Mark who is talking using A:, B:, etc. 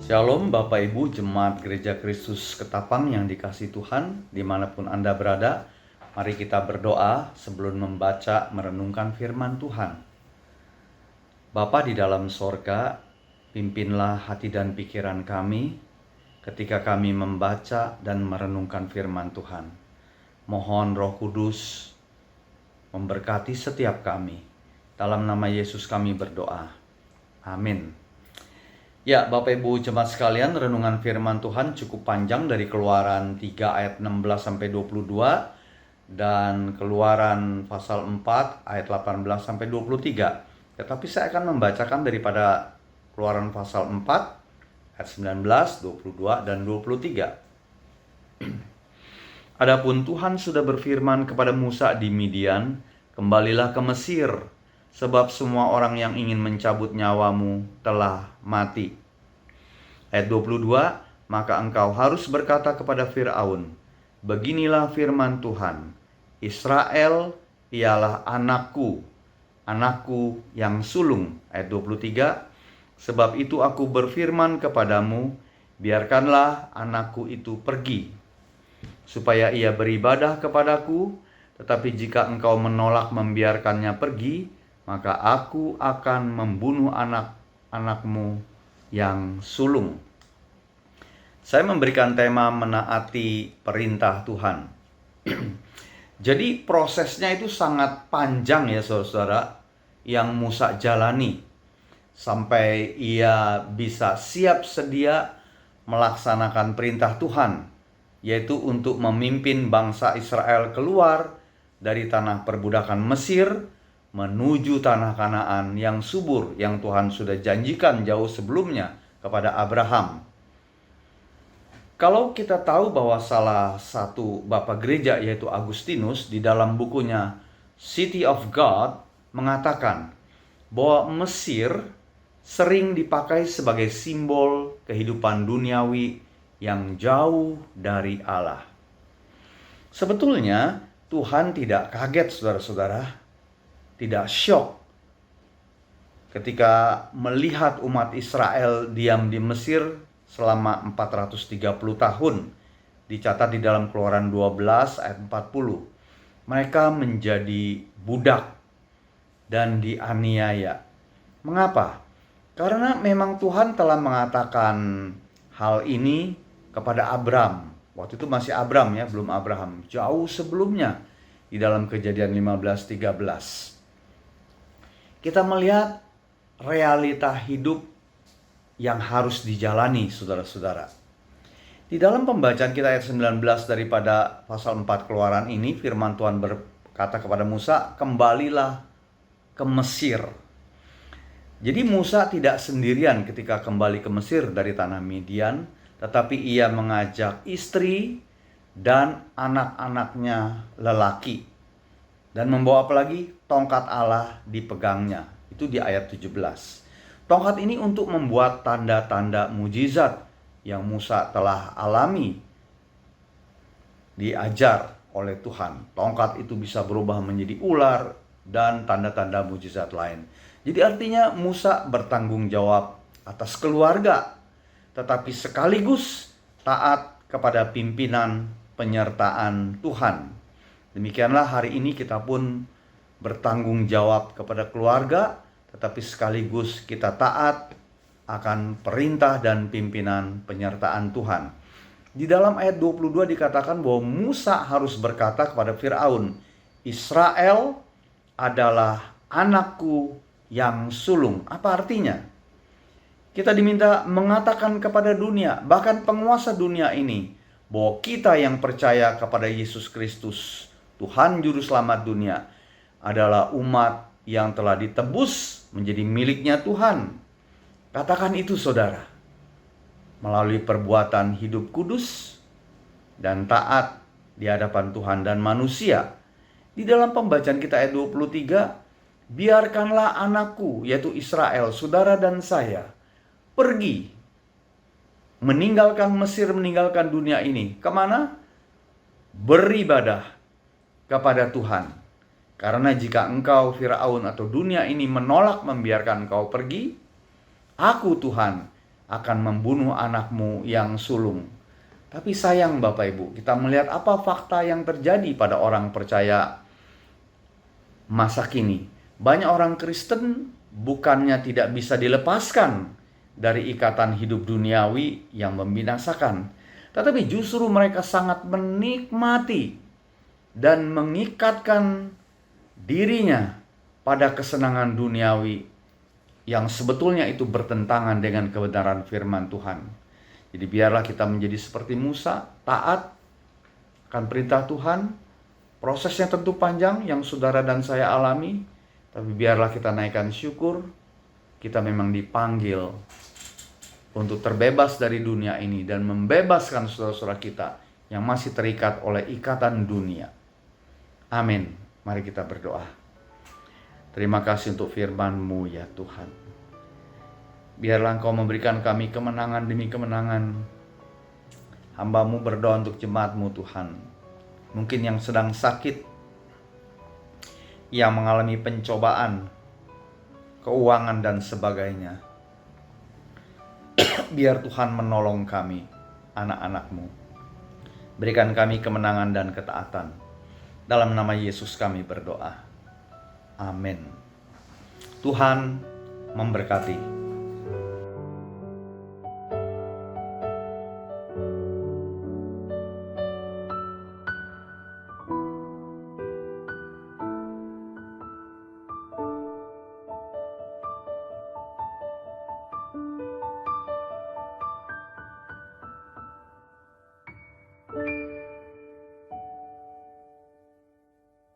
A: Shalom Bapak Ibu Jemaat Gereja Kristus Ketapang yang dikasihi Tuhan dimanapun Anda berada. Mari kita berdoa sebelum membaca merenungkan firman Tuhan. Bapa di dalam sorga, pimpinlah hati dan pikiran kami ketika kami membaca dan merenungkan firman Tuhan. Mohon Roh Kudus memberkati setiap kami. Dalam nama Yesus kami berdoa. Amin. Ya, Bapak Ibu jemaat sekalian, renungan firman Tuhan cukup panjang dari Keluaran 3 ayat 16 sampai 22 dan Keluaran pasal 4 ayat 18 sampai 23. Tetapi saya akan membacakan daripada Keluaran pasal 4 ayat 19, 22 dan 23. Adapun Tuhan sudah berfirman kepada Musa di Midian, "Kembalilah ke Mesir, sebab semua orang yang ingin mencabut nyawamu telah mati." Ayat 22, "Maka engkau harus berkata kepada Firaun, beginilah firman Tuhan, Israel ialah anakku, anakku yang sulung." Ayat 23, "Sebab itu aku berfirman kepadamu, biarkanlah anakku itu pergi, supaya ia beribadah kepadaku, tetapi jika engkau menolak membiarkannya pergi, maka aku akan membunuh anak-anakmu yang sulung." Saya memberikan tema menaati perintah Tuhan. Jadi prosesnya itu sangat panjang ya saudara-saudara yang Musa jalani sampai ia bisa siap sedia melaksanakan perintah Tuhan, yaitu untuk memimpin bangsa Israel keluar dari tanah perbudakan Mesir menuju tanah Kanaan yang subur yang Tuhan sudah janjikan jauh sebelumnya kepada Abraham. Kalau kita tahu bahwa salah satu bapak gereja yaitu Agustinus di dalam bukunya City of God mengatakan bahwa Mesir sering dipakai sebagai simbol kehidupan duniawi yang jauh dari Allah. Sebetulnya Tuhan tidak kaget saudara-saudara, tidak syok ketika melihat umat Israel diam di Mesir selama 430 tahun. Dicatat di dalam Keluaran 12 ayat 40. Mereka menjadi budak dan dianiaya. Mengapa? Karena memang Tuhan telah mengatakan hal ini kepada Abram. Waktu itu masih Abram ya, belum Abraham. Jauh sebelumnya di dalam Kejadian 15:13. Kita melihat realita hidup yang harus dijalani saudara-saudara. Di dalam pembacaan kita ayat 19 daripada pasal 4 Keluaran ini, firman Tuhan berkata kepada Musa, "Kembalilah ke Mesir." Jadi Musa tidak sendirian ketika kembali ke Mesir dari tanah Midian, tetapi ia mengajak istri dan anak-anaknya lelaki. Dan membawa apa lagi? Tongkat Allah dipegangnya. Itu di ayat 17. Tongkat ini untuk membuat tanda-tanda mujizat yang Musa telah alami, diajar oleh Tuhan. Tongkat itu bisa berubah menjadi ular dan tanda-tanda mujizat lain. Jadi artinya Musa bertanggung jawab atas keluarga, tetapi sekaligus taat kepada pimpinan penyertaan Tuhan. Demikianlah hari ini kita pun bertanggung jawab kepada keluarga, tetapi sekaligus kita taat akan perintah dan pimpinan penyertaan Tuhan. Di dalam ayat 22 dikatakan bahwa Musa harus berkata kepada Firaun, "Israel adalah anakku yang sulung." Apa artinya? Kita diminta mengatakan kepada dunia, bahkan penguasa dunia ini, bahwa kita yang percaya kepada Yesus Kristus, Tuhan Juru Selamat dunia, adalah umat yang telah ditebus menjadi miliknya Tuhan. Katakan itu saudara, melalui perbuatan hidup kudus dan taat di hadapan Tuhan dan manusia. Di dalam pembacaan kita ayat 23, "Biarkanlah anakku," yaitu Israel, saudara dan saya, "pergi, meninggalkan Mesir, meninggalkan dunia ini." Kemana? Beribadah kepada Tuhan. Karena jika engkau Firaun atau dunia ini menolak membiarkan engkau pergi, aku Tuhan akan membunuh anakmu yang sulung. Tapi sayang Bapak Ibu, kita melihat apa fakta yang terjadi pada orang percaya masa kini. Banyak orang Kristen bukannya tidak bisa dilepaskan dari ikatan hidup duniawi yang membinasakan, tetapi justru mereka sangat menikmati dan mengikatkan dirinya pada kesenangan duniawi yang sebetulnya itu bertentangan dengan kebenaran firman Tuhan. Jadi biarlah kita menjadi seperti Musa, taat akan perintah Tuhan. Prosesnya tentu panjang yang saudara dan saya alami, tapi biarlah kita naikkan syukur. Kita memang dipanggil untuk terbebas dari dunia ini dan membebaskan saudara-saudara kita yang masih terikat oleh ikatan dunia. Amin. Mari kita berdoa. Terima kasih untuk firman-Mu ya Tuhan. Biarlah Engkau memberikan kami kemenangan demi kemenangan. Hamba-Mu berdoa untuk jemaat-Mu Tuhan. Mungkin yang sedang sakit, yang mengalami pencobaan, keuangan dan sebagainya. Biar Tuhan menolong kami, anak-anak-Mu. Berikan kami kemenangan dan ketaatan. Dalam nama Yesus kami berdoa. Amin. Tuhan memberkati.